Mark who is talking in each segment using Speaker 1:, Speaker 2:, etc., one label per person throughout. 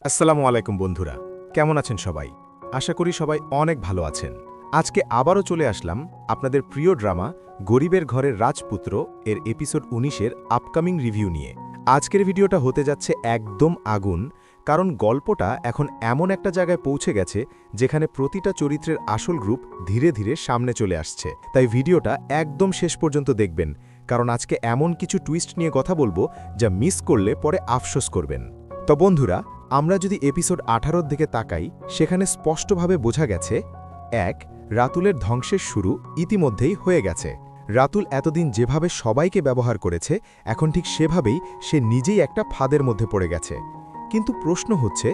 Speaker 1: আসসালামু আলাইকুম বন্ধুরা, কেমন আছেন সবাই? আশা করি সবাই অনেক ভালো আছেন। আজকে আবারও চলে আসলাম আপনাদের প্রিয় ড্রামা গরিবের ঘরের রাজপুত্র এর এপিসোড ১৯-এর আপকামিং রিভিউ নিয়ে। আজকের ভিডিওটা হতে যাচ্ছে একদম আগুন, কারণ গল্পটা এখন এমন একটা জায়গায় পৌঁছে গেছে যেখানে প্রতিটা চরিত্রের আসল গ্রুপ ধীরে ধীরে সামনে চলে আসছে। তাই ভিডিওটা একদম শেষ পর্যন্ত দেখবেন, কারণ আজকে এমন কিছু টুইস্ট নিয়ে কথা বলবো যা মিস করলে পরে আফসোস করবেন। তো বন্ধুরা, আমরা যদি এপিসোড ১৮ দিকে তাকাই, সেখানে স্পষ্টভাবে বোঝা গেছে ১. রাতুলের ধ্বংসের শুরু ইতিমধ্যেই হয়ে গেছে। রাতুল এতদিন যেভাবে সবাইকে ব্যবহার করেছে, এখন ঠিক সেভাবেই সে নিজেই একটা ফাঁদের মধ্যে পড়ে গেছে। কিন্তু প্রশ্ন হচ্ছে,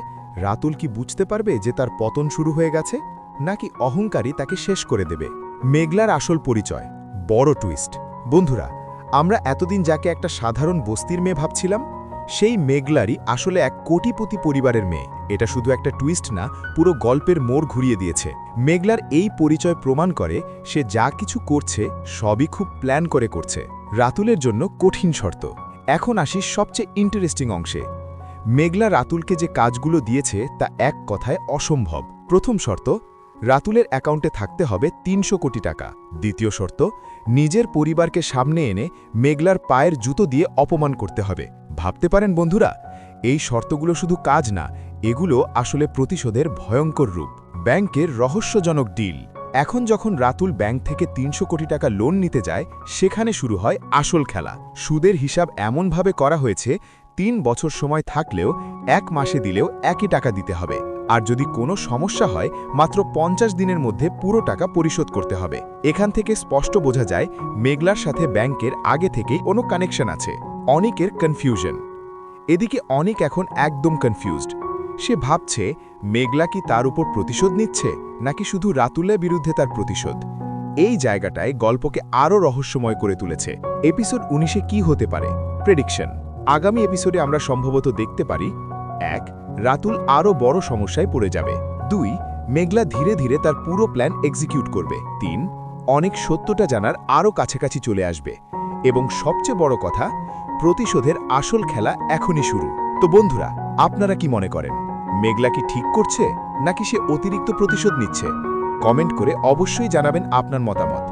Speaker 1: রাতুল কি বুঝতে পারবে যে তার পতন শুরু হয়ে গেছে, নাকি অহংকারী তাকে শেষ করে দেবে? মেঘলার আসল পরিচয়, বড় টুইস্ট। বন্ধুরা, আমরা এতদিন যাকে একটা সাধারণ বস্তির মেয়ে ভাবছিলাম, সেই মেঘলারই আসলে এক কোটিপতি পরিবারের মেয়ে। এটা শুধু একটা টুইস্ট না, পুরো গল্পের মোড় ঘুরিয়ে দিয়েছে। মেঘলার এই পরিচয় প্রমাণ করে সে যা কিছু করছে সবই খুব প্ল্যান করে করছে। রাতুলের জন্য কঠিন শর্ত। এখন আসি সবচেয়ে ইন্টারেস্টিং অংশে। মেঘলা রাতুলকে যে কাজগুলো দিয়েছে তা এক কথায় অসম্ভব। প্রথম শর্ত, রাতুলের অ্যাকাউন্টে থাকতে হবে ৩০০ কোটি টাকা। দ্বিতীয় শর্ত, নিজের পরিবারকে সামনে এনে মেঘলার পায়ের জুতো দিয়ে অপমান করতে হবে। ভাবতে পারেন বন্ধুরা, এই শর্তগুলো শুধু কাজ না, এগুলো আসলে প্রতিশোধের ভয়ঙ্কর রূপ। ব্যাংকের রহস্যজনক ডিল। এখন যখন রাতুল ব্যাংক থেকে ৩০০ কোটি টাকা লোন নিতে যায়, সেখানে শুরু হয় আসল খেলা। সুদের হিসাব এমনভাবে করা হয়েছে ৩ বছর সময় থাকলেও ১ মাসে দিলেও একই টাকা দিতে হবে। আর যদি কোনো সমস্যা হয়, মাত্র ৫০ দিনের মধ্যে পুরো টাকা পরিশোধ করতে হবে। এখান থেকে স্পষ্ট বোঝা যায় মেঘলার সাথে ব্যাংকের আগে থেকেই কোনো কানেকশন আছে। অনিকের কনফিউশন। এদিকে অনিক এখন একদম কনফিউজড। সে ভাবছে মেঘলা কি তার উপর প্রতিশোধ নিচ্ছে, নাকি শুধু রাতুলের বিরুদ্ধে তার প্রতিশোধ। এই জায়গাটায় গল্পকে আরও রহস্যময় করে তুলেছে। এপিসোড ১৯-এ কি হতে পারে? প্রেডিকশন। আগামী এপিসোডে আমরা সম্ভবত দেখতে পারি ১. রাতুল আরও বড় সমস্যায় পড়ে যাবে। ২. মেঘলা ধীরে ধীরে তার পুরো প্ল্যান এক্সিকিউট করবে। ৩. অনেক সত্যটা জানার আরও কাছাকাছি চলে আসবে। এবং সবচেয়ে বড় কথা, প্রতিশোধের আসল খেলা এখনই শুরু। তো বন্ধুরা, আপনারা কি মনে করেন? মেঘলা কি ঠিক করছে, নাকি সে অতিরিক্ত প্রতিশোধ নিচ্ছে? কমেন্ট করে অবশ্যই জানাবেন আপনার মতামত।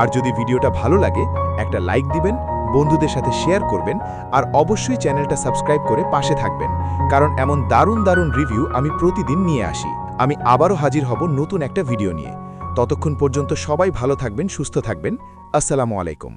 Speaker 1: আর যদি ভিডিওটা ভালো লাগে, একটা লাইক দিবেন, বন্ধুদের সাথে শেয়ার করবেন, আর অবশ্যই চ্যানেলটা সাবস্ক্রাইব করে পাশে থাকবেন, কারণ এমন দারুণ দারুণ রিভিউ আমি প্রতিদিন নিয়ে আসি। আমি আবারও হাজির হব নতুন একটা ভিডিও নিয়ে। ততক্ষণ পর্যন্ত সবাই ভালো থাকবেন, সুস্থ থাকবেন। আসসালামু আলাইকুম।